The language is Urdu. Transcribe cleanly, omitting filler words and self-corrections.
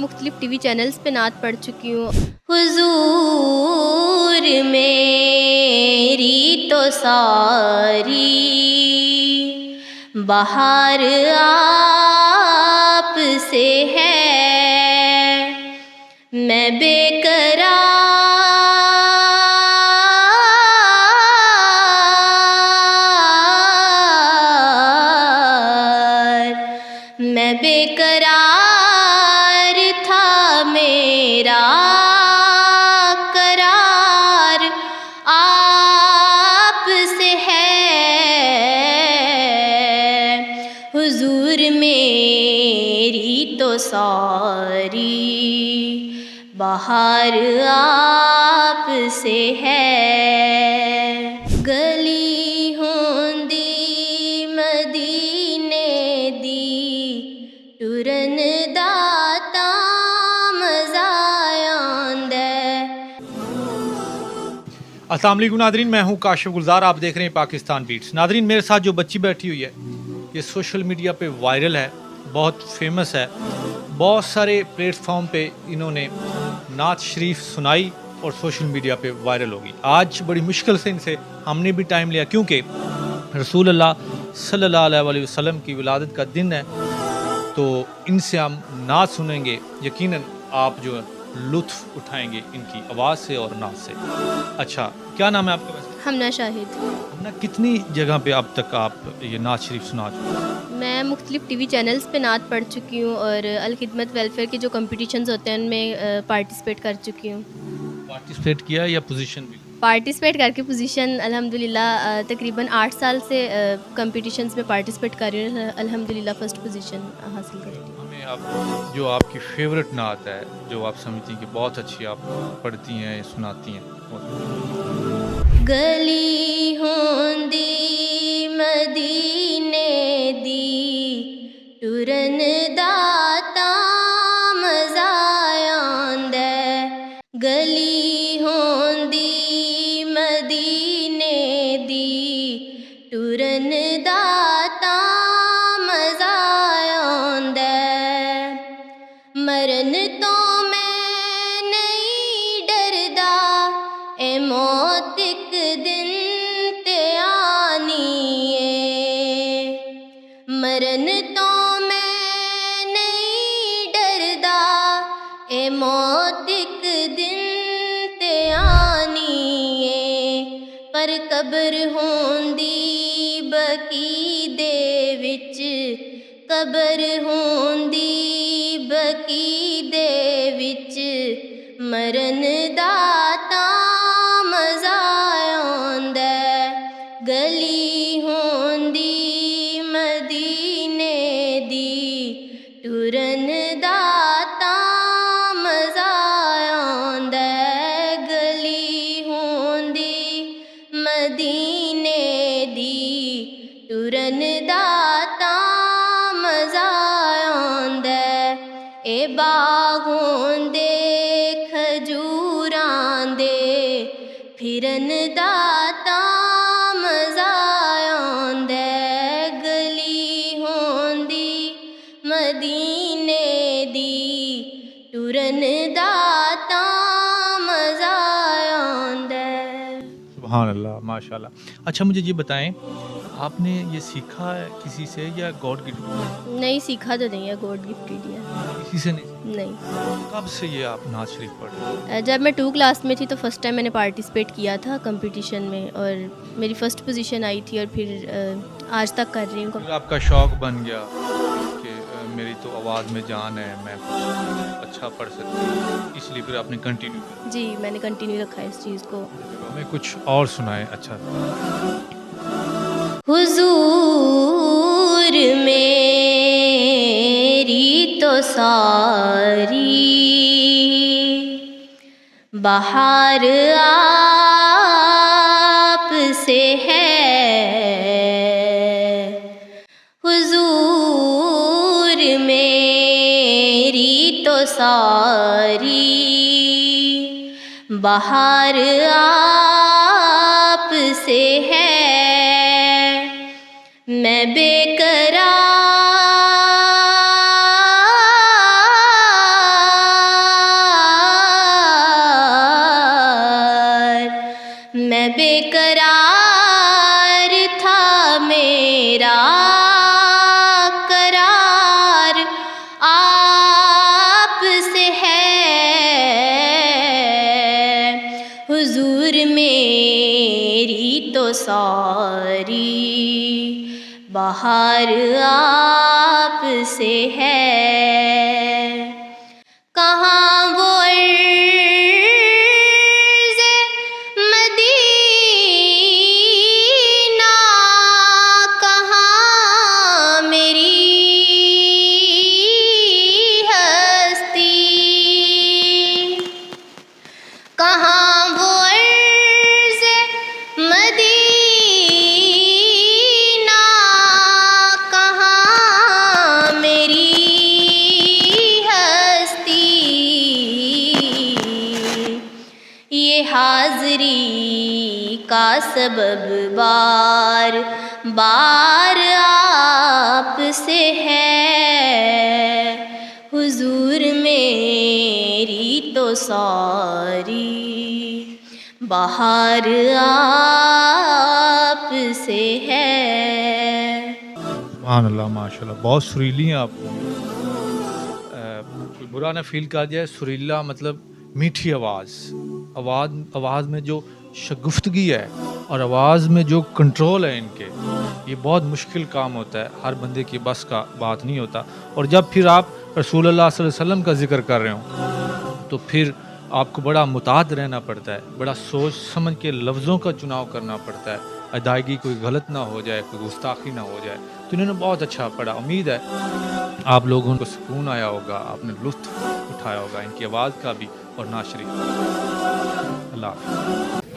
مختلف ٹی وی چینلز پہ نعت پڑھ چکی ہوں. حضور میری تو ساری بہار آپ سے ہے، میں بے قرار تھا، میرا قرار آپ سے ہے. حضور میری تو ساری بہار آپ سے ہے. گلی ہوندی مدینے دی ٹرن داتا مزہ آندا. السلام علیکم ناظرین، میں ہوں کاشف گلزار، آپ دیکھ رہے ہیں پاکستان بیٹس. ناظرین، میرے ساتھ جو بچی بیٹھی ہوئی ہے یہ سوشل میڈیا پہ وائرل ہے، بہت فیمس ہے. بہت سارے پلیٹ فارم پہ انہوں نے نعت شریف سنائی اور سوشل میڈیا پہ وائرل ہوگی. آج بڑی مشکل سے ان سے ہم نے بھی ٹائم لیا، کیونکہ رسول اللہ صلی اللہ علیہ وسلم کی ولادت کا دن ہے، تو ان سے ہم نعت سنیں گے. یقیناً آپ جو لطف اٹھائیں گے ان کی آواز سے اور نعت سے. اچھا، کیا نام ہے آپ کا ویسے؟ ہمنا شاہد. ہمنا، کتنی جگہ پہ اب تک آپ یہ نعت شریف سنا چکے ہیں؟ میں مختلف ٹی وی چینلز پہ نعت پڑھ چکی ہوں اور الخدمت ویلفیئر کے جو کمپٹیشنز ہوتے ہیں ان میں پارٹیسپیٹ کر چکی ہوں. پارٹیسپیٹ کیا یا پوزیشن بھی؟ پارٹیسپیٹ کر کے پوزیشن الحمدللہ تقریباً 8 سال سے کمپٹیشنز میں پارٹیسپیٹ کر رہی ہوں. الحمدللہ فرسٹ پوزیشن حاصل کر. ہمیں آپ جو آپ کی فیورٹ نعت ہے، جو آپ سمجھتی ہیں کہ بہت اچھی آپ پڑھتی ہیں، سناتی ہیں. گلی ہوندی مدینے دی ٹرن داتا مزہ آندا. گلی ہوندی مدینے دی ٹرن داتا مزہ آندا. مرن تو میں نہیں ڈردا، اے موت ایک دن تے آنی ہے. مرن تو میں نہیں ڈردا، اے موت ایک دن تے آنی ہے. پر قبر ہوندی بقی دے وچ، قبر ہوندی بقی دے وچ، مرن داتا مزہ آندا. گلی ہوندی مدینے دی ٹرن داتا مزہ آندا. گلی ہوندی مدینے دی ٹرن داتا مزہ آندا. اے باغ ہوندے کھجوراں دے پھرن داتا مزہ آندا. گلی ہوندی مدینے دی ٹرن داتا مزہ آندا. سبحان اللہ، ماشاء اللہ. اچھا، مجھے یہ بتائیں، آپ نے یہ سیکھا ہے کسی سے یا گاڈ گفٹ؟ نہیں سیکھا تو نہیں ہے، گاڈ گفٹڈ ہے. کسی سے نہیں؟ نہیں. کب سے یہ آپ نعت شریف پڑھ رہے ہیں؟ جب میں 2 کلاس میں تھی تو فرسٹ ٹائم میں نے پارٹیسپیٹ کیا تھا کمپٹیشن میں اور میری فرسٹ پوزیشن آئی تھی اور پھر آج تک کر رہی ہوں. پھر آپ کا شوق بن گیا کہ میری تو آواز میں جان ہے، میں اچھا پڑھ سکتی ہوں، اس لیے پھر آپ نے کنٹینیو کیا؟ جی، میں نے کنٹینیو رکھا ہے اس چیز کو. ہمیں کچھ اور سنائیں. اچھا. حضور میری تو ساری بہار آپ سے ہے. حضور میری تو ساری بہار آپ سے ہے. میں بے قرار ساری بہار آپ سے ہے، کہاں وہ عرض مدینہ، کہاں میری ہستی، کہاں وہ عرض مدینہ، کہاں میری ہستی، یہ حاضری کا سبب بار بار آپ سے ہے، حضور میری تو ساری بہار آپ سے ہے۔ سبحان اللہ، ماشاء اللہ، بہت سریلی ہیں آپ۔ کوئی برا نہ فیل کر جائے، سریلا مطلب میٹھی آواز، آواز میں جو شگفتگی ہے اور آواز میں جو کنٹرول ہے ان کے، یہ بہت مشکل کام ہوتا ہے، ہر بندے کی بس کا بات نہیں ہوتا۔ اور جب پھر آپ رسول اللہ صلی اللہ علیہ وسلم کا ذکر کر رہے ہوں تو پھر آپ کو بڑا محتاط رہنا پڑتا ہے، بڑا سوچ سمجھ کے لفظوں کا چناؤ کرنا پڑتا ہے، ادائیگی کوئی غلط نہ ہو جائے، کوئی گستاخی نہ ہو جائے۔ تو انہوں نے بہت اچھا پڑھا، امید ہے آپ لوگوں کو سکون آیا ہوگا، آپ نے لطف اٹھایا ہوگا ان کی آواز کا بھی اور ناشری۔ اللہ حافظ۔